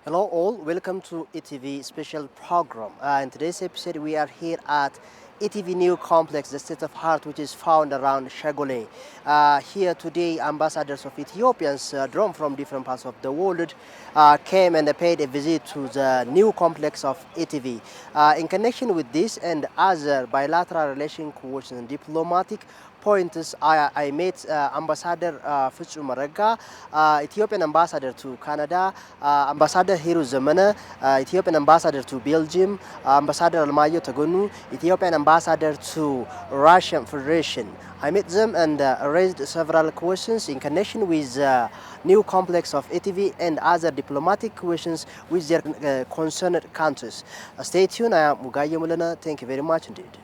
Hello all, welcome to ETV special program. In today's episode we are here at ETV New Complex, the state of art which is found around Shagole. Here today ambassadors of Ethiopians drawn from different parts of the world came and paid a visit to the new complex of ETV. In connection with this and other bilateral relation questions and diplomatic points, I met Ambassador Fitsum Marega, Ethiopian ambassador to Canada, Ambassador Hiru Zemene, Ethiopian ambassador to Belgium, Ambassador Almayo Tagonu, Ethiopian ambassador to Russian Federation. I met them and raised several questions in connection with new complex of ETV and other diplomatic questions with their concerned countries. Stay tuned. I am Mugaye Mulana. Thank you very much indeed.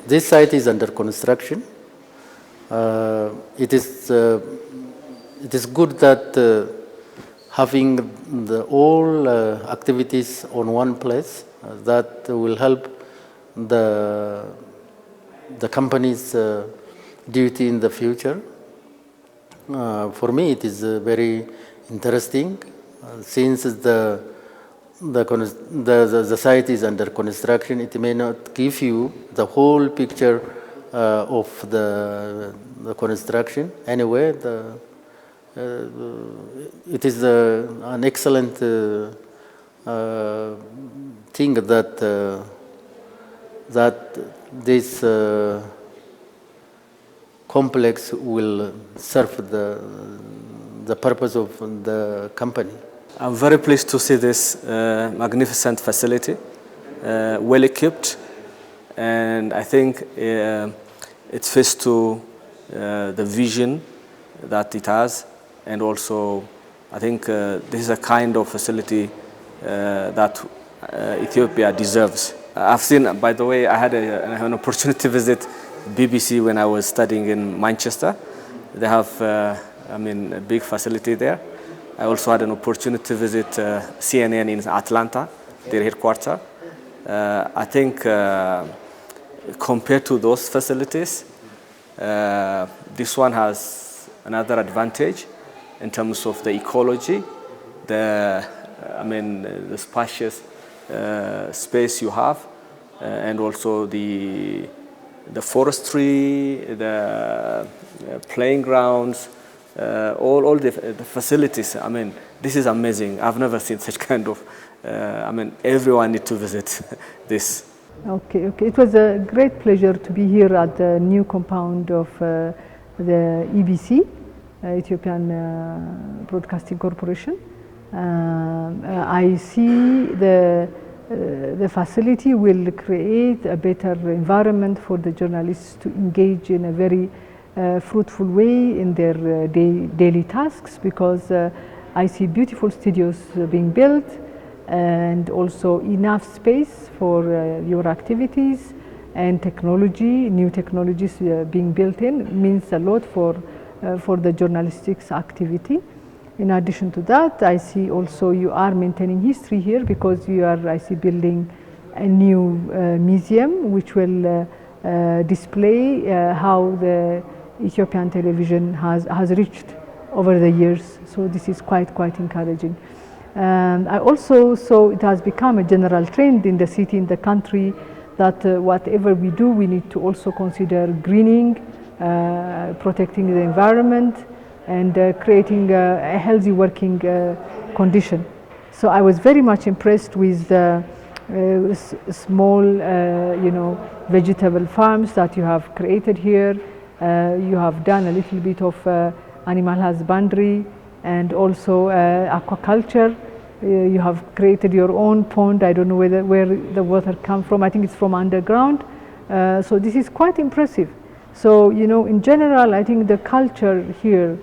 This site is under construction. It is good that having all activities on one place that will help the company's duty in the future. For me, it is very interesting since the site is under construction. It may not give you the whole picture of the construction. Anyway, it is an excellent thing that this complex will serve the purpose of the company. I'm very pleased to see this magnificent facility, well equipped, and I think it fits to the vision that it has, and also I think this is a kind of facility that Ethiopia deserves. I've seen, by the way, I had an opportunity to visit BBC when I was studying in Manchester. They have, a big facility there. I also had an opportunity to visit CNN in Atlanta, their headquarters. I think compared to those facilities, this one has another advantage in terms of the ecology, the spacious space you have, and also the forestry, the playing grounds. All the facilities. This is amazing. I've never seen such kind of. Everyone needs to visit this. Okay. It was a great pleasure to be here at the new compound of the EBC, Ethiopian Broadcasting Corporation. I see the facility will create a better environment for the journalists to engage in a very fruitful way in their daily tasks, because I see beautiful studios being built and also enough space for your activities, and new technologies being built in means a lot for the journalistics activity. In addition to that, I see also you are maintaining history here, because you are, I see, building a new museum which will display how the Ethiopian television has reached over the years. So this is quite encouraging. And I also saw it has become a general trend in the city, in the country, that whatever we do, we need to also consider greening, protecting the environment, and creating a healthy working condition. So I was very much impressed with small, vegetable farms that you have created here. You have done a little bit of animal husbandry and also aquaculture. You have created your own pond. I don't know where the water comes from. I think it's from underground. So this is quite impressive. So, in general, I think the culture here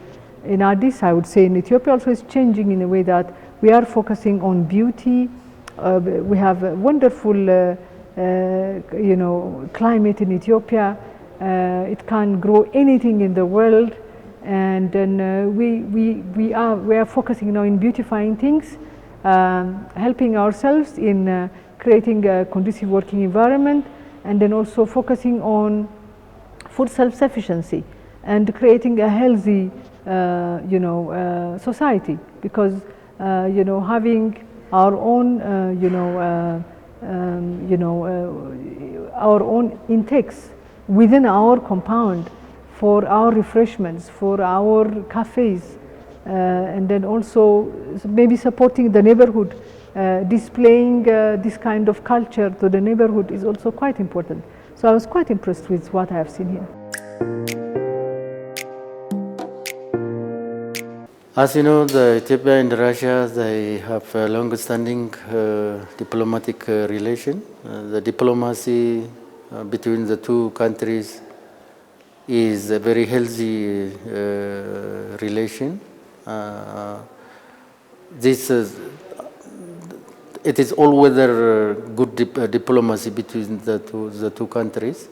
in Addis, I would say in Ethiopia also is changing in a way that we are focusing on beauty. We have a wonderful, climate in Ethiopia. It can grow anything in the world, and then we are focusing now in beautifying things, helping ourselves in creating a conducive working environment, and then also focusing on food self-sufficiency and creating a healthy, society, because having our own, our own intakes within our compound for our refreshments, for our cafes, and then also maybe supporting the neighborhood, displaying this kind of culture to the neighborhood is also quite important. So I was quite impressed with what I have seen here. As you know, Ethiopia and Russia, they have a long-standing diplomatic relation. The diplomacy between the two countries is a very healthy relation. It is all-weather good diplomacy between the two countries.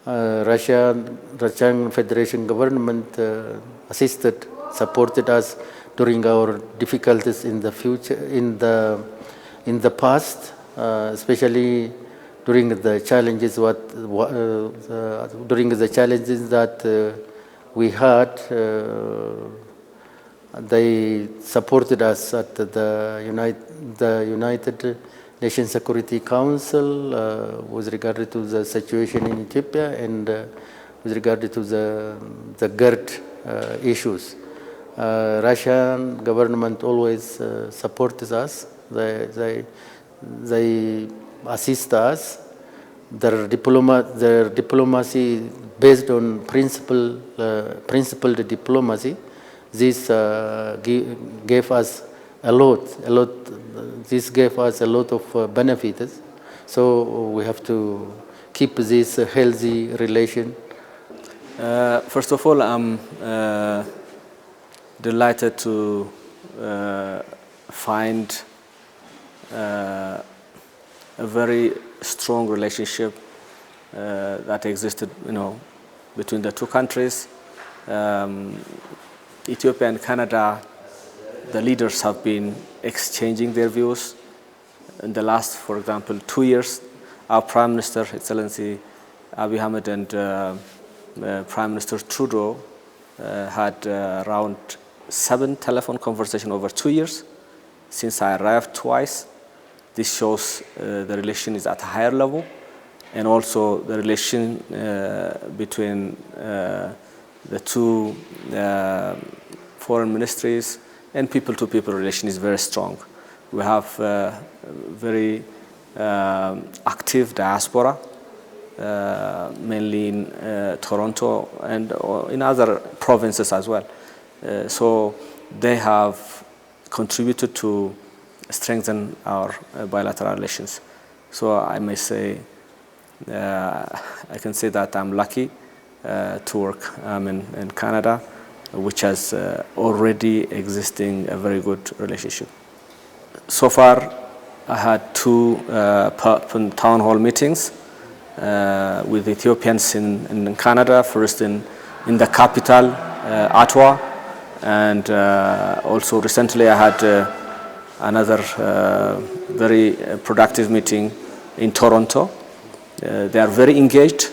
Russian Federation government assisted, supported us during our difficulties in the future, in the past, especially during the challenges that we had. They supported us at the United Nations Security Council with regard to the situation in Ethiopia and with regard to the GERD issues. Russian government always supports us. They assist us. Their diplomacy based on principled diplomacy. This gave us a lot. This gave us a lot of benefits. So we have to keep this healthy relation. First of all, I'm delighted to find a very strong relationship that existed, between the two countries. Ethiopia and Canada, the leaders have been exchanging their views. In the last, for example, 2 years, our Prime Minister, Excellency Abiy Ahmed, and Prime Minister Trudeau had around 7 telephone conversations over 2 years. Since I arrived twice, this shows the relation is at a higher level, and also the relation between the two foreign ministries and people-to-people relation is very strong. We have very active diaspora, mainly in Toronto and in other provinces as well. So they have contributed to strengthen our bilateral relations. So I may say, I can say that I'm lucky to work in Canada, which has already existing a very good relationship. So far, I had 2 town hall meetings with Ethiopians in Canada, first in the capital, Ottawa, and also recently I had another very productive meeting in Toronto. They are very engaged.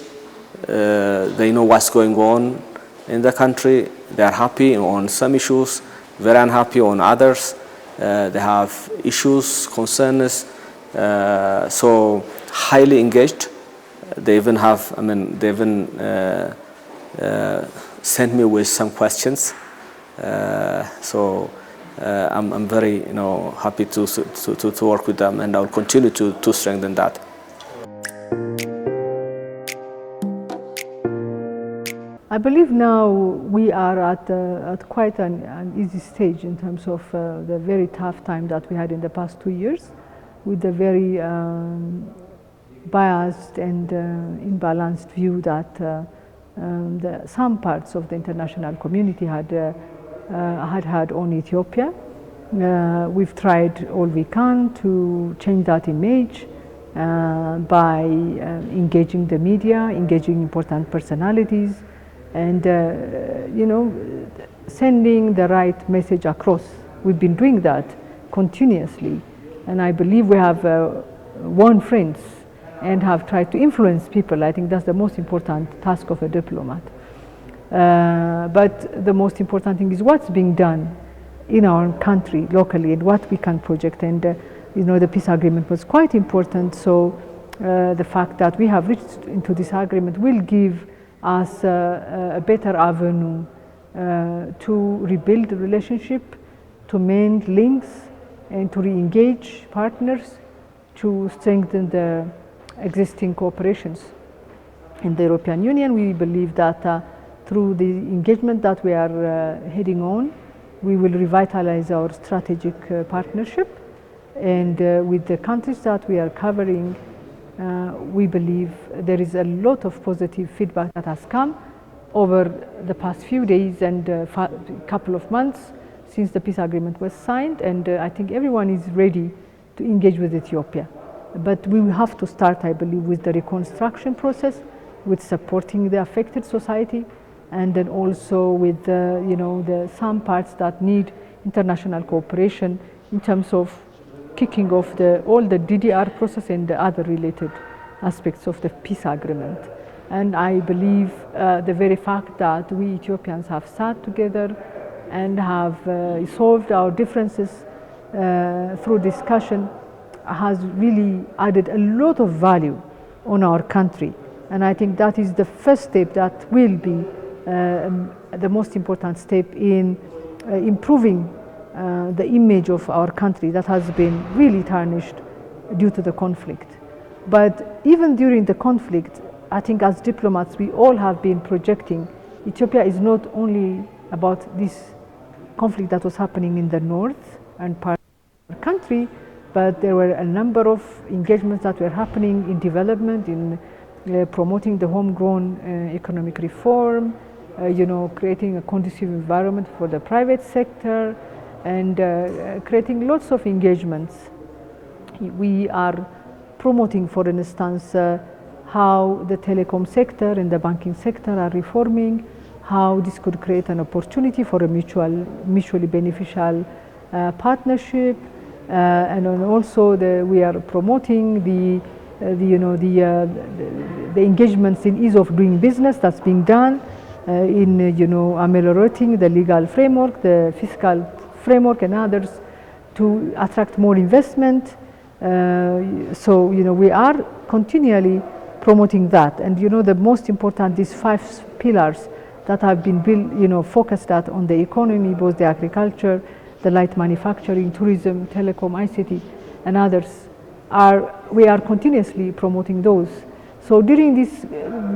They know what's going on in the country. They are happy on some issues, very unhappy on others. They have issues, concerns, so highly engaged. They even have, they even sent me with some questions. So I'm very happy to work with them, and I'll continue to strengthen that. I believe now we are at quite an easy stage in terms of the very tough time that we had in the past 2 years, with the very biased and imbalanced view that some parts of the international community had on Ethiopia. We've tried all we can to change that image by engaging the media, engaging important personalities, and sending the right message across. We've been doing that continuously, and I believe we have won friends and have tried to influence people. I think that's the most important task of a diplomat. But the most important thing is what's being done in our country locally and what we can project. And the peace agreement was quite important. So the fact that we have reached into this agreement will give us a better avenue to rebuild the relationship, to mend links, and to re-engage partners, to strengthen the existing cooperations. In the European Union, we believe that through the engagement that we are heading on, we will revitalize our strategic partnership. And with the countries that we are covering, we believe there is a lot of positive feedback that has come over the past few days and couple of months since the peace agreement was signed. And I think everyone is ready to engage with Ethiopia. But we will have to start, I believe, with the reconstruction process, with supporting the affected society, and then also with the some parts that need international cooperation in terms of kicking off all the DDR process and the other related aspects of the peace agreement. And I believe the very fact that we Ethiopians have sat together and have solved our differences through discussion has really added a lot of value on our country. And I think that is the first step that will be the most important step in improving the image of our country that has been really tarnished due to the conflict. But even during the conflict, I think as diplomats, we all have been projecting Ethiopia is not only about this conflict that was happening in the north and part of the country, but there were a number of engagements that were happening in development, in promoting the homegrown economic reform, creating a conducive environment for the private sector, and creating lots of engagements. We are promoting, for instance, how the telecom sector and the banking sector are reforming, how this could create an opportunity for a mutually beneficial partnership, and then also we are promoting the engagements in ease of doing business that's being done in ameliorating the legal framework, the fiscal framework, and others to attract more investment. So we are continually promoting that, and the most important, these 5 pillars that have been built, focused on the economy, both the agriculture, the light manufacturing, tourism, telecom, ICT, and others. We are continuously promoting those. So during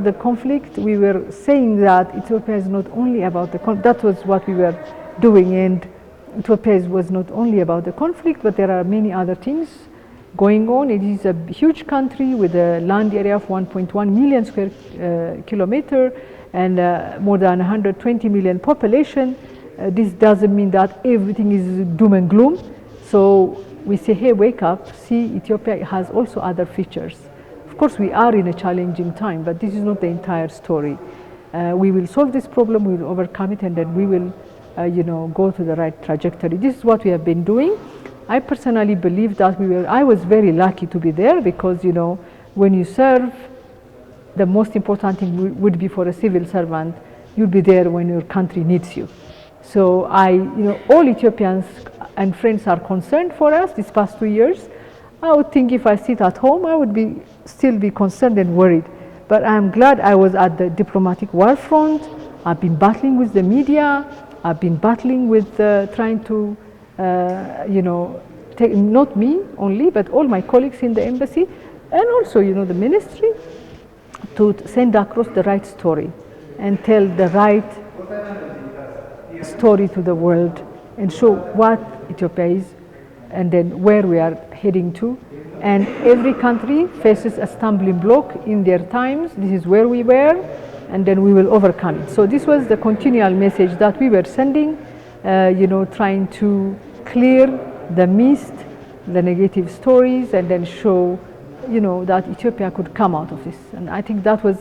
the conflict, we were saying that Ethiopia is not only about the conflict. That was what we were doing, and Ethiopia was not only about the conflict, but there are many other things going on. It is a huge country with a land area of 1.1 million square kilometer and more than 120 million population. This doesn't mean that everything is doom and gloom. So we say, hey, wake up, see, Ethiopia has also other features. Of course, we are in a challenging time, but this is not the entire story. We will solve this problem, we will overcome it, and then we will go to the right trajectory. This is what we have been doing. I personally believe that I was very lucky to be there, because when you serve, the most important thing would be for a civil servant, you'll be there when your country needs you. So all Ethiopians and friends are concerned for us these past 2 years. I would think if I sit at home, I would still be concerned and worried. But I'm glad I was at the diplomatic war front. I've been battling with the media. I've been battling with trying to you know, not me only, but all my colleagues in the embassy, and also, you know, the ministry, to send across the right story and tell the right story to the world and show what Ethiopia is and then where we are heading to. And every country faces a stumbling block in their times. This is where we were, and then we will overcome it. So this was the continual message that we were sending, you know, trying to clear the mist, the negative stories, and then show, you know, that Ethiopia could come out of this. And I think that was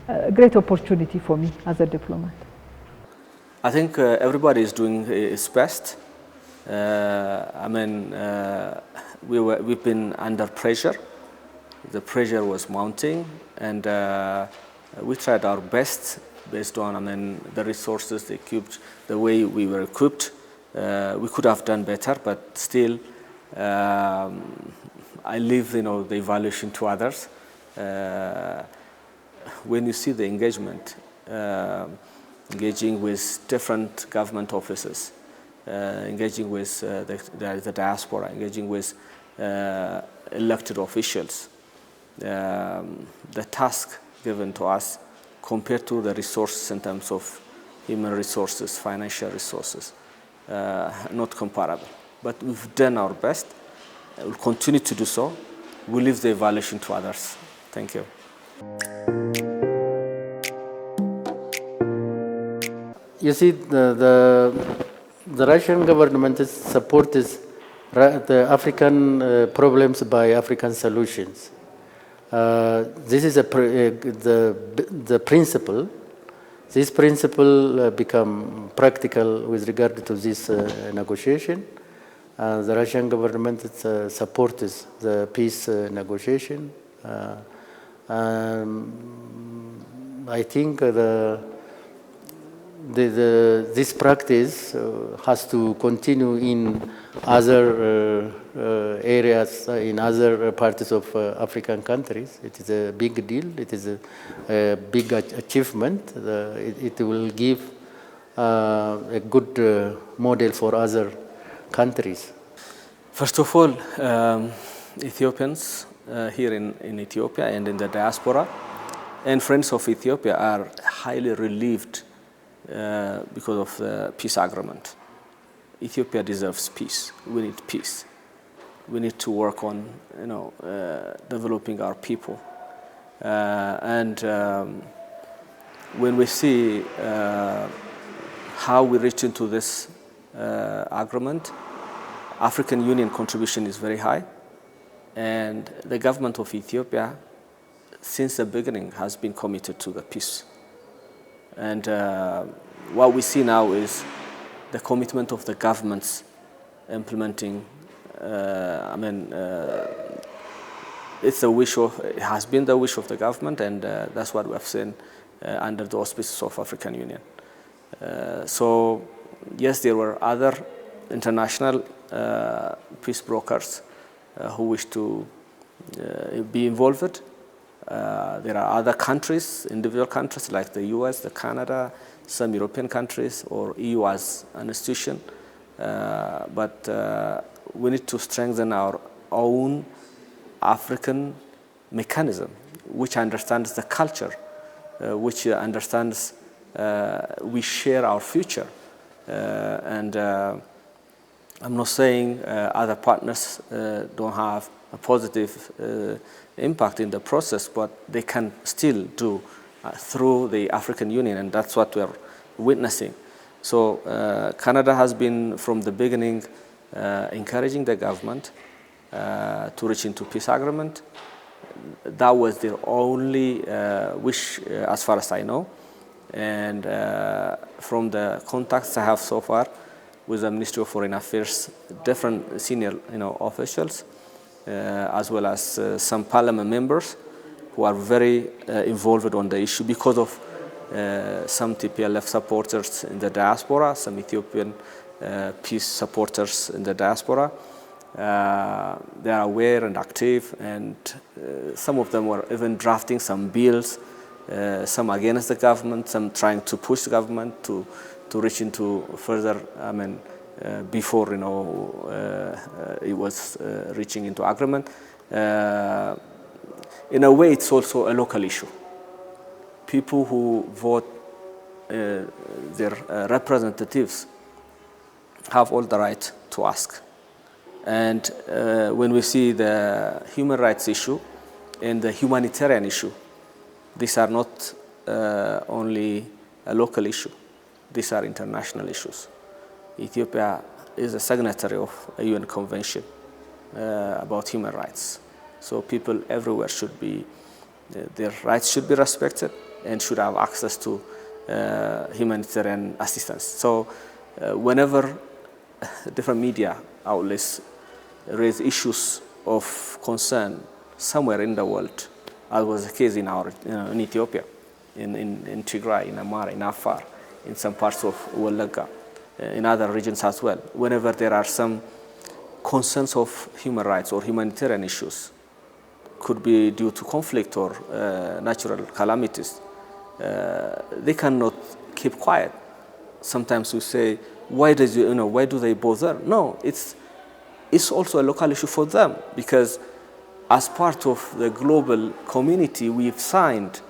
a great opportunity for me as a diplomat. I think everybody is doing its best. I mean, we've been under pressure. The pressure was mounting, and we tried our best based on, I mean, the resources, the way we were equipped. We could have done better, but still, I leave, you know, the evaluation to others. When you see the engagement, engaging with different government offices, engaging with the diaspora, engaging with elected officials, the task given to us compared to the resources in terms of human resources, financial resources, not comparable. But we've done our best. We'll continue to do so. We'll leave the evaluation to others. Thank you. You see, the Russian government supports the African problems by African solutions. This is the principle. This principle become practical with regard to this negotiation. The Russian government supports the peace negotiation. I think this practice has to continue in other areas, in other parts of African countries. It is a big deal. It is a big achievement. It will give a good model for other countries. First of all, Ethiopians here in Ethiopia and in the diaspora and friends of Ethiopia are highly relieved because of the peace agreement. Ethiopia deserves peace. We need peace. We need to work on, you know, developing our people. And when we see how we reach into this agreement, African Union contribution is very high, and the government of Ethiopia, since the beginning, has been committed to the peace. And what we see now is the commitment of the governments implementing. It has been the wish of the government, and that's what we have seen under the auspices of African Union. So, yes, there were other international peace brokers who wish to be involved. There are other countries, individual countries like the US, the Canada, some European countries, or EU as an institution. But we need to strengthen our own African mechanism, which understands the culture, which understands we share our future. And I'm not saying other partners don't have a positive impact in the process, but they can still do through the African Union, and that's what we're witnessing. So Canada has been from the beginning encouraging the government to reach into peace agreement. That was their only wish, as far as I know. And from the contacts I have so far with the Ministry of Foreign Affairs, different senior officials, as well as some parliament members who are very involved on the issue because of some TPLF supporters in the diaspora, some Ethiopian peace supporters in the diaspora. They are aware and active, and some of them were even drafting some bills, some against the government, some trying to push the government to reach into further before it was reaching into agreement. In a way, it's also a local issue. People who vote their representatives have all the right to ask. And when we see the human rights issue and the humanitarian issue, these are not only a local issue, these are international issues. Ethiopia is a signatory of a UN convention about human rights. So people everywhere should be, their rights should be respected and should have access to humanitarian assistance. So whenever different media outlets raise issues of concern somewhere in the world, as was the case in in Ethiopia, in Tigray, in Amhara, in Afar, in some parts of Wallagga, in other regions as well. Whenever there are some concerns of human rights or humanitarian issues, could be due to conflict or natural calamities, they cannot keep quiet. Sometimes we say, why do they bother? No, it's also a local issue for them, because as part of the global community, we've signed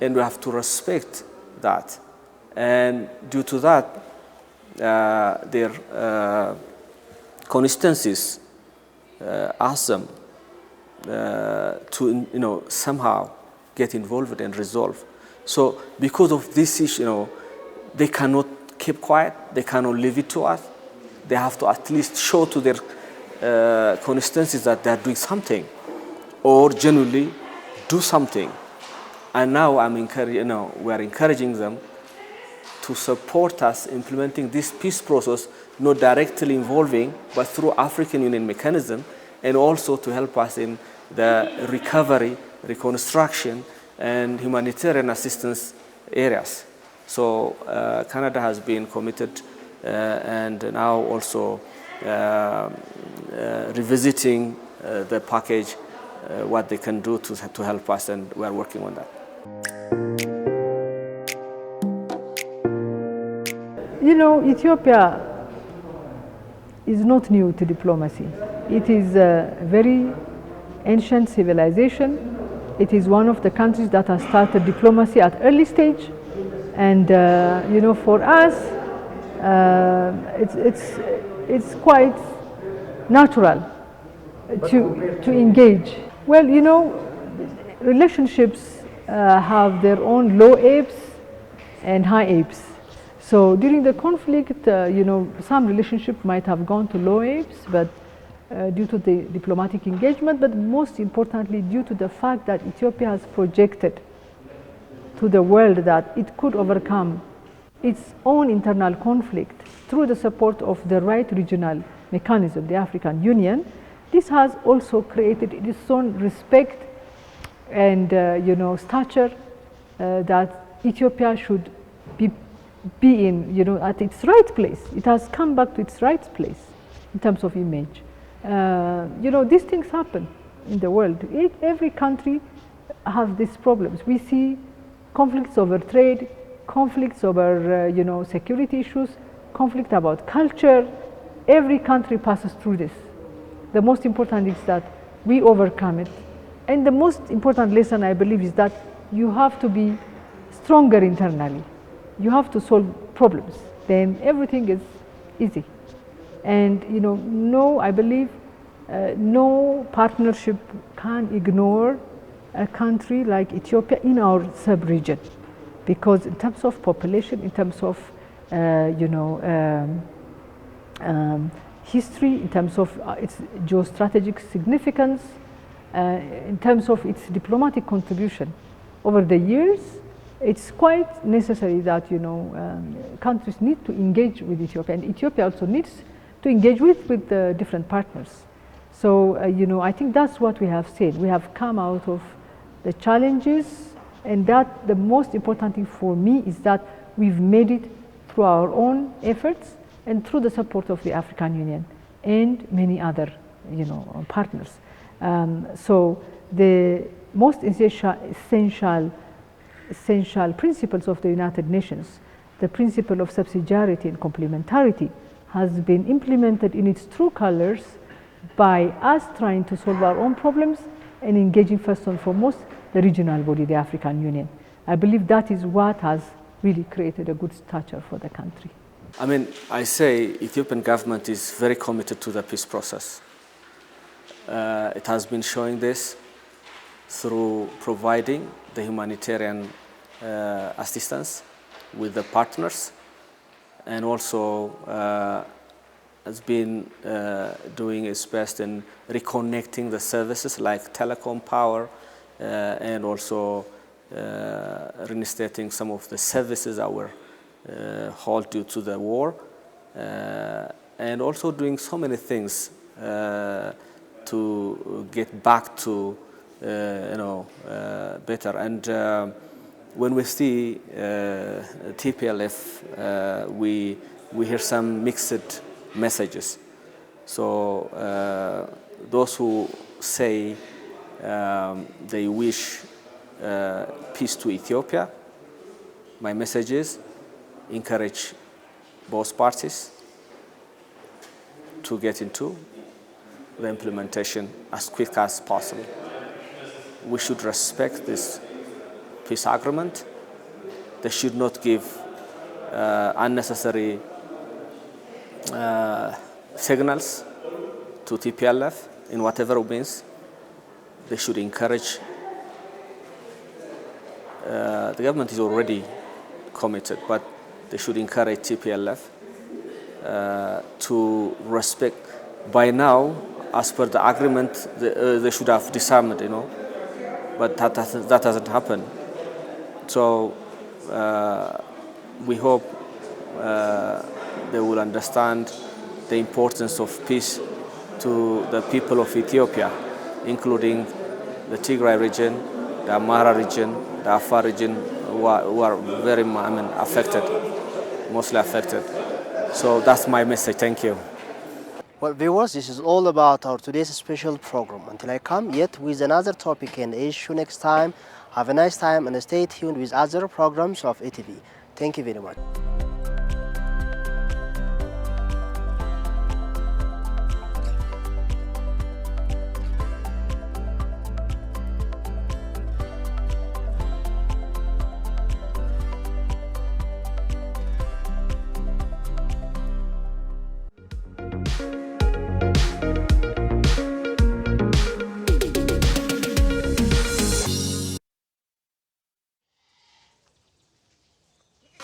and we have to respect that. And due to that, their constituencies ask them to somehow get involved and resolve. So because of this issue, they cannot keep quiet, they cannot leave it to us. They have to at least show to their constituencies that they are doing something, or genuinely do something. And now we are encouraging them to support us implementing this peace process, not directly involving, but through African Union mechanism, and also to help us in the recovery, reconstruction, and humanitarian assistance areas. So Canada has been committed and now also revisiting the package, what they can do to help us, and we are working on that. Ethiopia is not new to diplomacy. It is a very ancient civilization. It is one of the countries that has started diplomacy at early stage. And for us, it's quite natural to engage. Well, relationships have their own low ebbs and high ebbs. So during the conflict, some relationship might have gone to low ebbs, but due to the diplomatic engagement, but most importantly due to the fact that Ethiopia has projected to the world that it could overcome its own internal conflict through the support of the right regional mechanism, the African Union. This has also created its own respect and stature that Ethiopia should be in, at its right place. It has come back to its right place in terms of image. These things happen in the world. Every country has these problems. We see conflicts over trade, conflicts over security issues, conflict about culture. Every country passes through this. The most important is that we overcome it. And the most important lesson, I believe, is that you have to be stronger internally. You have to solve problems. Then everything is easy. And I believe no partnership can ignore a country like Ethiopia in our sub-region, because in terms of population, in terms of history, in terms of its geostrategic significance, in terms of its diplomatic contribution over the years, it's quite necessary that countries need to engage with Ethiopia, and Ethiopia also needs to engage with different partners. So I think that's what we have said. We have come out of the challenges, and that the most important thing for me is that we've made it through our own efforts and through the support of the African Union and many other partners. So the most essential principles of the United Nations, the principle of subsidiarity and complementarity, has been implemented in its true colors by us trying to solve our own problems and engaging first and foremost the regional body, the African Union. I believe that is what has really created a good stature for the country. I mean, I say Ethiopian government is very committed to the peace process. It has been showing this through providing the humanitarian assistance with the partners, and also has been doing its best in reconnecting the services like telecom, power, and also reinstating some of the services that were halt due to the war, and also doing so many things to get back to better. And when we see TPLF, we hear some mixed messages. So those who say they wish peace to Ethiopia, my message is encourage both parties to get into the implementation as quick as possible. We should respect this peace agreement. They should not give unnecessary signals to TPLF in whatever means. They should encourage. The government is already committed, but they should encourage TPLF to respect. By now, as per the agreement, they should have disarmed, but that hasn't happened. So we hope they will understand the importance of peace to the people of Ethiopia, including the Tigray region, the Amhara region, the Afar region, who are very affected, mostly affected. So that's my message. Thank you. Well, viewers, this is all about our today's special program. Until I come yet with another topic and issue next time, have a nice time and stay tuned with other programs of ETV. Thank you very much.